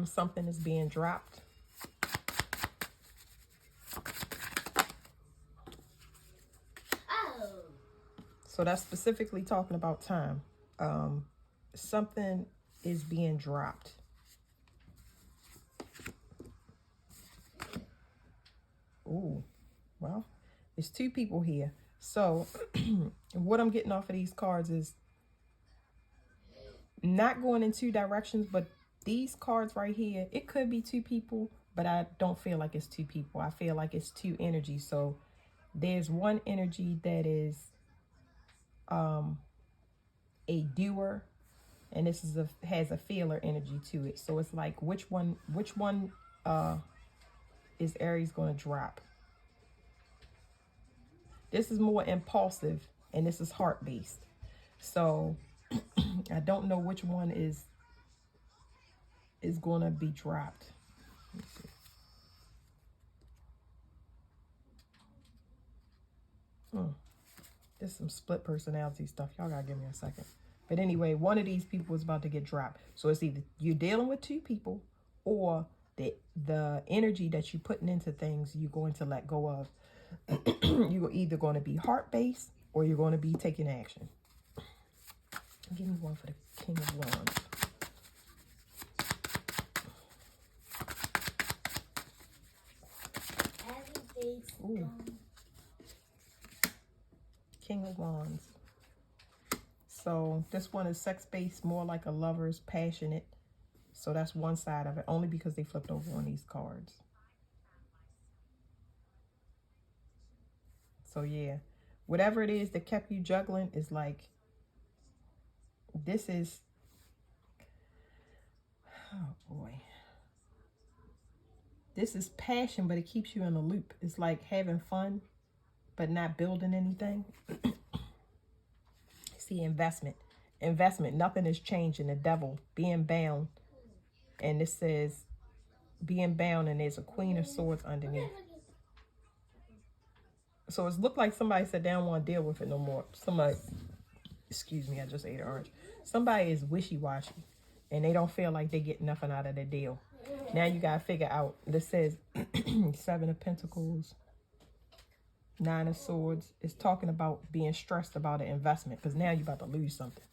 Something is being dropped. Oh. So that's specifically talking about time. Something is being dropped. Ooh, well, it's two people here. So what I'm getting off of these cards is not going in two directions, but these cards right here, it could be two people, but I don't feel like it's two people. I feel like it's two energies. So there's one energy that is a doer, and this is has a feeler energy to it. So it's like which one is Aries going to drop? This is more impulsive, and this is heart based. So I don't know which one is going to be dropped. Let's see. There's some split personality stuff. Y'all gotta give me a second. But anyway, one of these people is about to get dropped. So it's either you're dealing with two people, or the energy that you're putting into things you're going to let go of. You're either going to be heart-based or you're going to be taking action. Give me one for the King of Wands. Ooh. King of Wands. So this one is sex-based, more like a lover's, passionate. So that's one side of it, only because they flipped over on these cards. So yeah, whatever it is that kept you juggling is like, this is, oh boy. This is passion, but it keeps you in a loop. It's like having fun, but not building anything. See, investment. Investment, nothing is changing. The devil, being bound. And this says, being bound, and there's a Queen of Swords underneath. So it's looked like somebody said they don't want to deal with it no more. Somebody, excuse me, I just ate an orange. Somebody is wishy-washy, and they don't feel like they get nothing out of the deal. Now you got to figure out, this says Seven of Pentacles, Nine of Swords. It's talking about being stressed about an investment, because now you're about to lose something.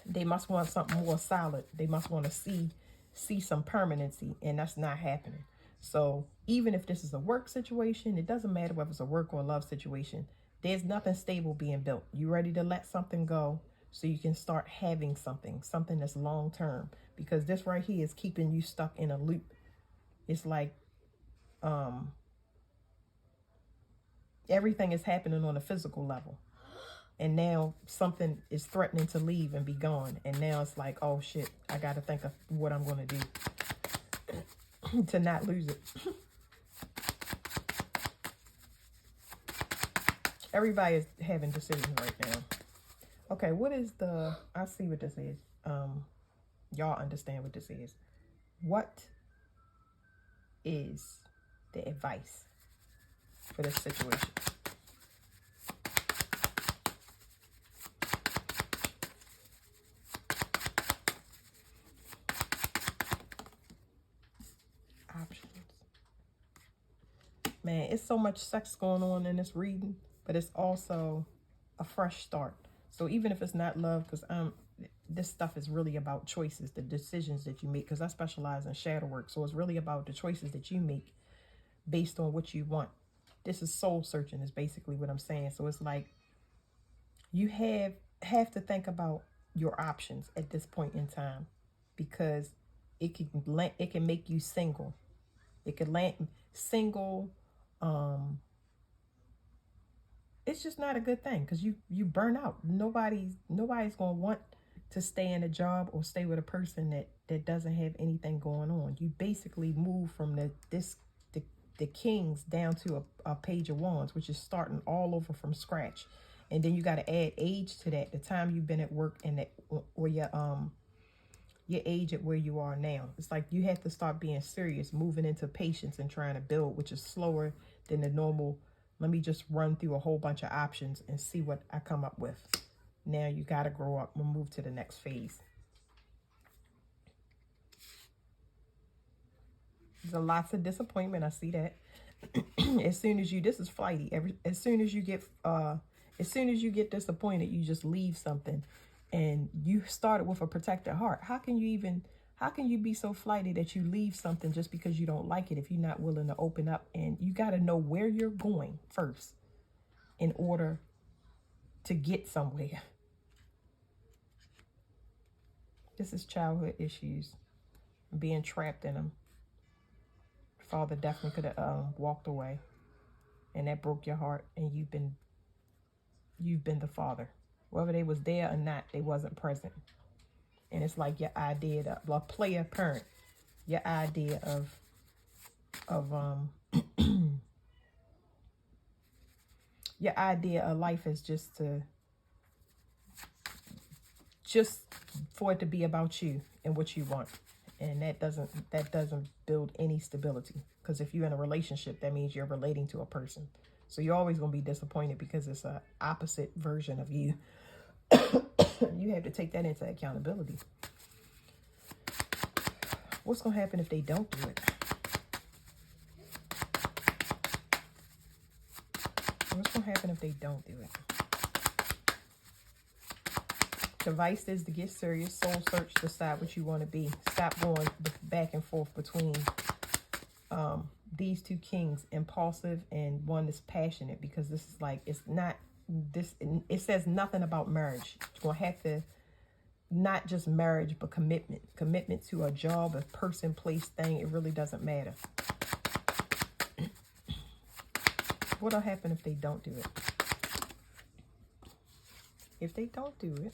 They must want something more solid. They must want to see some permanency, and that's not happening. So even if this is a work situation, it doesn't matter whether it's a work or a love situation. There's nothing stable being built. You ready to let something go so you can start having something that's long term, because this right here is keeping you stuck in a loop. It's like everything is happening on a physical level, and now something is threatening to leave and be gone, and now it's like, oh shit, I got to think of what I'm going to do to not lose it. Everybody is having decisions right now. Okay, what is the, I see what this is. Y'all understand what this is. What is the advice for this situation? Options. Man, it's so much sex going on in this reading, but it's also a fresh start. So even if it's not love, because this stuff is really about choices, the decisions that you make, because I specialize in shadow work. So it's really about the choices that you make based on what you want. This is soul searching is basically what I'm saying. So it's like you have to think about your options at this point in time, because it can make you single. It could land single. It's just not a good thing, because you burn out. Nobody's gonna want to stay in a job or stay with a person that doesn't have anything going on. You basically move from the kings down to a page of wands, which is starting all over from scratch. And then you got to add age to that, the time you've been at work, and that, or your age at where you are now. It's like you have to start being serious, moving into patience and trying to build, which is slower than the normal. Let me just run through a whole bunch of options and see what I come up with. Now you got to grow up. We'll move to the next phase. There's lots of disappointment. I see that. As soon as you, this is flighty. As soon as you get disappointed, you just leave something, and you started with a protected heart. How can you be so flighty that you leave something just because you don't like it if you're not willing to open up? And you got to know where you're going first in order to get somewhere. This is childhood issues, being trapped in them. Father definitely could have walked away, and that broke your heart, and you've been the father. Whether they was there or not, they wasn't present. And it's like your idea of a player parent, your idea of your idea of life is just for it to be about you and what you want. And that doesn't build any stability, because if you're in a relationship, that means you're relating to a person. So you're always going to be disappointed because it's an opposite version of you. You have to take that into accountability. What's going to happen if they don't do it? What's going to happen if they don't do it? The vice is to get serious, soul search, decide what you want to be. Stop going back and forth between these two kings, impulsive and one that's passionate, because this is like, it's not this, it says nothing about marriage. You're going to have to, not just marriage, but commitment to a job, a person, place, thing. It really doesn't matter. What'll happen if they don't do it? If they don't do it,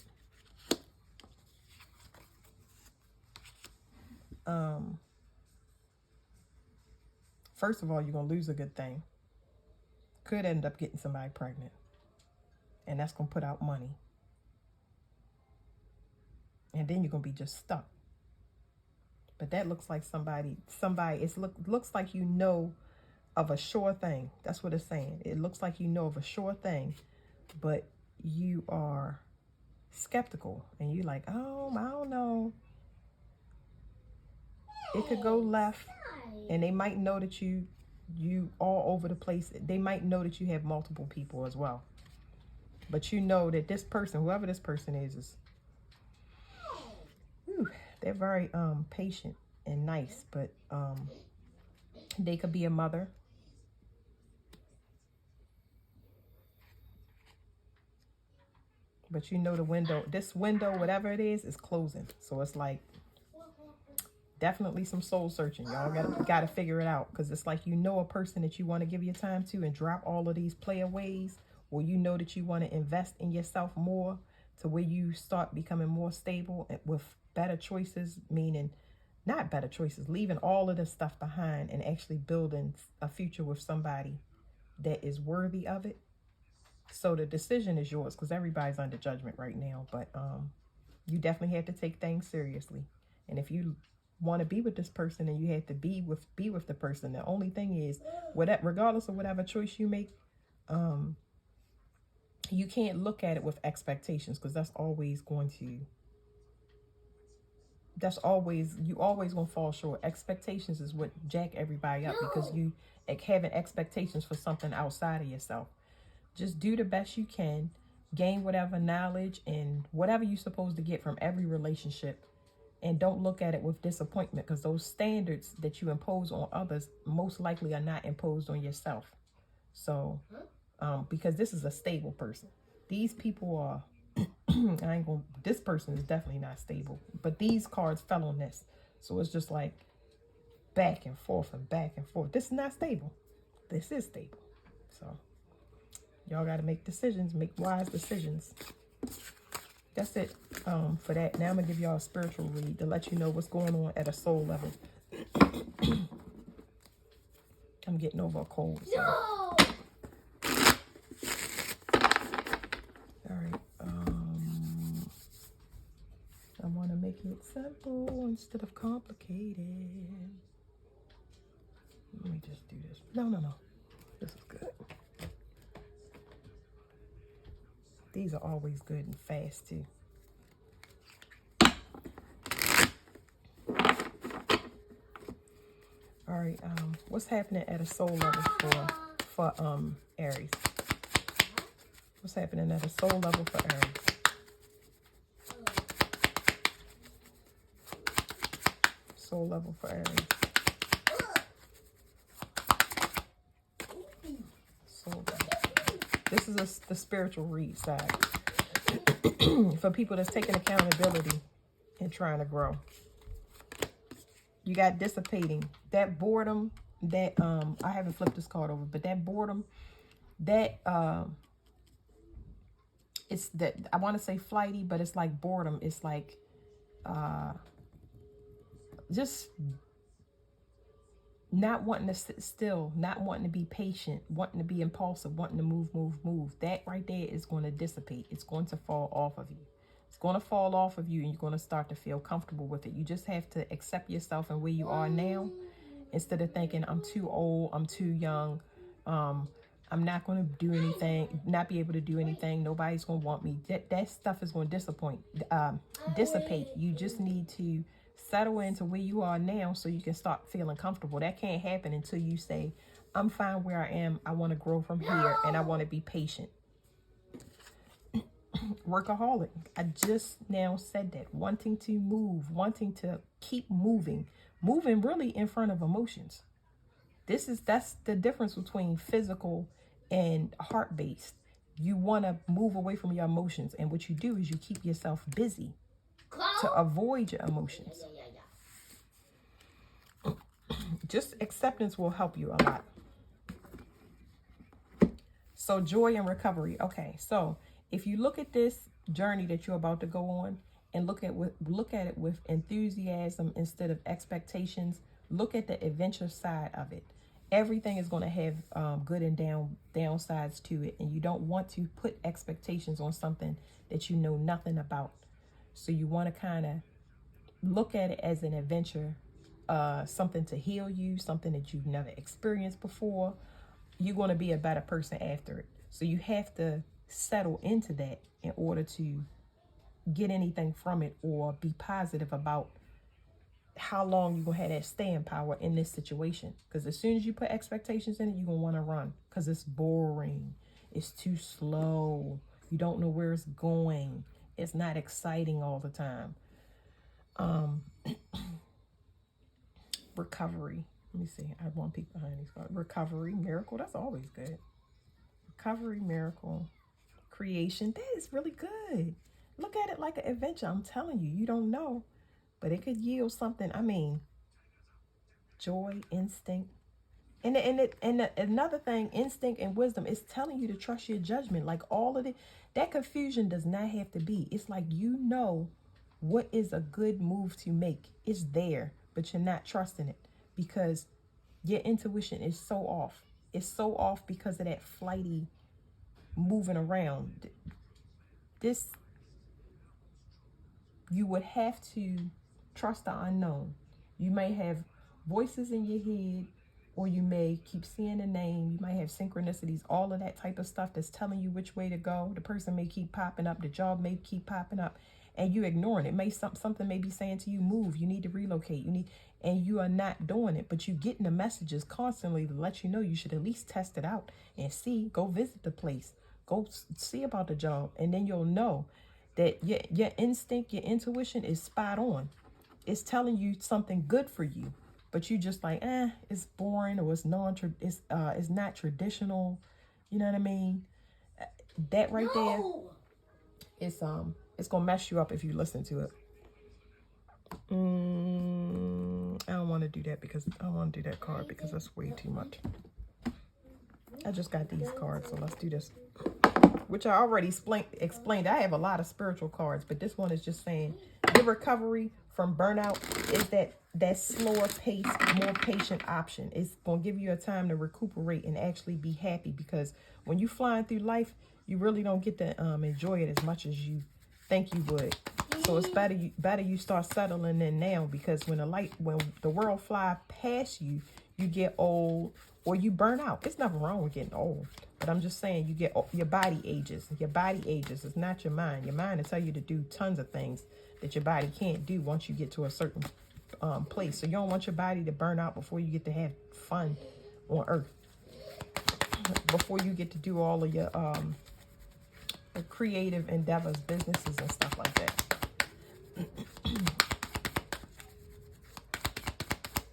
first of all, you're going to lose a good thing. Could end up getting somebody pregnant. And that's going to put out money. And then you're going to be just stuck. But that looks like somebody, looks like you know of a sure thing. That's what it's saying. It looks like you know of a sure thing, but you are skeptical. And you're like, oh, I don't know. It could go left. And they might know that you all over the place. They might know that you have multiple people as well. But you know that this person, whoever this person is they're very patient and nice, but they could be a mother. But you know the window, this window, whatever it is closing. So it's like, definitely some soul searching. Y'all gotta figure it out, because it's like, you know, a person that you want to give your time to and drop all of these player ways, or you know that you want to invest in yourself more to where you start becoming more stable with better choices, meaning not better choices, leaving all of this stuff behind and actually building a future with somebody that is worthy of it. So the decision is yours, because everybody's under judgment right now, but you definitely have to take things seriously. And if you want to be with this person, and you have to be with the person, the only thing is, regardless of whatever choice you make, you can't look at it with expectations, because you always gonna fall short. Expectations is what jack everybody up, because you having expectations for something outside of yourself. Just do the best you can, gain whatever knowledge and whatever you're supposed to get from every relationship. And don't look at it with disappointment, because those standards that you impose on others most likely are not imposed on yourself. So, because this is a stable person. These people are, this person is definitely not stable. But these cards fell on this. So it's just like back and forth and back and forth. This is not stable. This is stable. So, y'all got to make decisions, make wise decisions. That's it for that. Now I'm going to give y'all a spiritual read to let you know what's going on at a soul level. I'm getting over a cold. So. No! All right. I want to make it simple instead of complicated. Let me just do this. No. This is good. These are always good and fast, too. All right. right. What's happening at a soul level for Aries? What's happening at a soul level for Aries? Soul level for Aries. Soul level. This is the spiritual read side. For people that's taking accountability and trying to grow. You got dissipating. That boredom, that I haven't flipped this card over, but that boredom, that it's that, I want to say flighty, but it's like boredom. It's like just not wanting to sit still, not wanting to be patient, wanting to be impulsive, wanting to move. That right there is going to dissipate. It's going to fall off of you. It's going to fall off of you, and you're going to start to feel comfortable with it. You just have to accept yourself and where you are now, instead of thinking, I'm too old, I'm too young, I'm not going to do anything, not be able to do anything, nobody's going to want me. That stuff is going to dissipate. You just need to settle into where you are now so you can start feeling comfortable. That can't happen until you say, I'm fine where I am, I want to grow from here, and I want to be patient. Workaholic. I just now said that. Wanting to move, wanting to keep moving really in front of emotions. That's the difference between physical and heart-based. You want to move away from your emotions, and what you do is you keep yourself busy to avoid your emotions. Just acceptance will help you a lot. So joy and recovery. Okay, so if you look at this journey that you're about to go on and look at it with enthusiasm instead of expectations, look at the adventure side of it. Everything is going to have good and downsides to it, and you don't want to put expectations on something that you know nothing about. So you want to kind of look at it as an adventure, something to heal you, something that you've never experienced before. You're going to be a better person after it. So you have to settle into that in order to get anything from it or be positive about how long you're going to have that staying power in this situation. Because as soon as you put expectations in it, you're going to want to run because it's boring. It's too slow. You don't know where it's going. It's not exciting all the time. Recovery. Let me see. I have one peek behind these cards. Recovery, miracle. That's always good. Recovery, miracle, creation. That is really good. Look at it like an adventure. I'm telling you, you don't know, but it could yield something. I mean, joy, instinct. And another thing, instinct and wisdom is telling you to trust your judgment. Like all of it, that confusion does not have to be. It's like you know what is a good move to make. It's there, but you're not trusting it because your intuition is so off. It's so off because of that flighty moving around. This, you would have to trust the unknown. You may have voices in your head, or you may keep seeing a name. You might have synchronicities, all of that type of stuff that's telling you which way to go. The person may keep popping up. The job may keep popping up, and you ignoring it. Something may be saying to you, move. You need to relocate. And you are not doing it. But you getting the messages constantly to let you know you should at least test it out and see. Go visit the place. Go see about the job, and then you'll know that your instinct, your intuition is spot on. It's telling you something good for you. But you just like, it's boring, or it's not traditional. You know what I mean? That right there, it's gonna mess you up if you listen to it. I don't want to do that because I don't want to do that card because that's way too much. I just got these cards, so let's do this. Which I already explained. I have a lot of spiritual cards, but this one is just saying the recovery from burnout is that slower pace, more patient option. It's going to give you a time to recuperate and actually be happy, because when you flying through life, you really don't get to enjoy it as much as you think you would. So it's better you start settling in now, because when the world fly past you, you get old or you burn out. There's nothing wrong with getting old, but I'm just saying your body ages. Your body ages. It's not your mind. Your mind will tell you to do tons of things that your body can't do once you get to a certain place. So you don't want your body to burn out before you get to have fun on Earth. Before you get to do all of your creative endeavors, businesses, and stuff like that.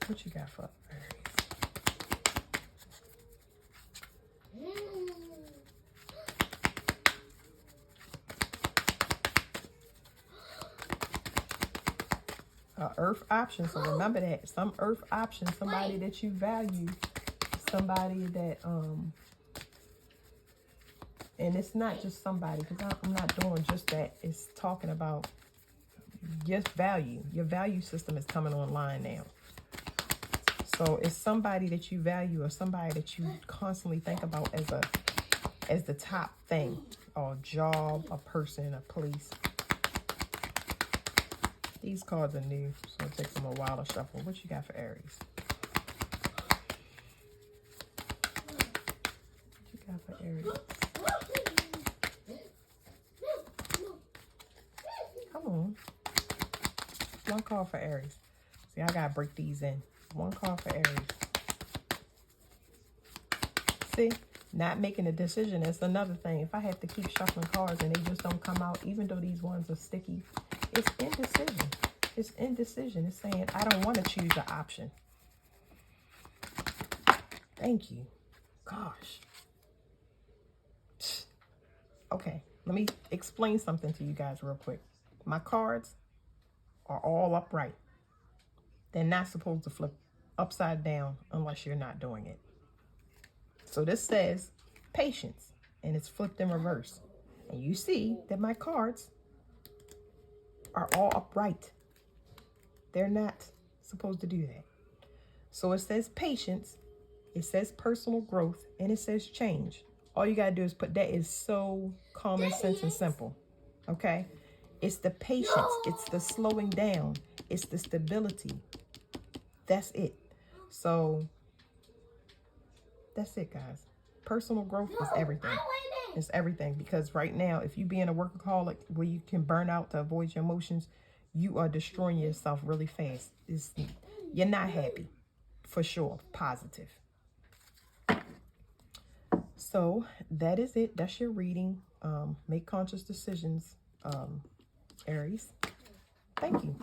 What you got for Aries? Earth option. So remember that. Some Earth option, somebody that you value, somebody that, and it's not just somebody, because I'm not doing just that. It's talking about just value. Your value system is coming online now. So it's somebody that you value or somebody that you constantly think about as the top thing, or a job, a person, a place. These cards are new, so it takes them a while to shuffle. What you got for Aries? What you got for Aries? Come on. One card for Aries. See, I gotta break these in. One card for Aries. See, not making a decision. That's another thing. If I have to keep shuffling cards and they just don't come out, even though these ones are sticky, it's indecision. It's indecision. It's saying, I don't want to choose the option. Thank you. Gosh. Okay, let me explain something to you guys real quick. My cards are all upright. They're not supposed to flip upside down unless you're not doing it. So this says patience, and it's flipped in reverse. And you see that my cards are all upright. They're not supposed to do that. So it says patience, it says personal growth, and it says change. All you got to do is put that. Is so common sense and simple. Okay? It's the patience. It's the slowing down. It's the stability. That's it. So that's it, guys. Personal growth is everything. It's everything, because right now, if you being a workaholic where you can burn out to avoid your emotions, you are destroying yourself really fast. You're not happy, for sure. Positive. So that is it. That's your reading. Make conscious decisions, Aries. Thank you.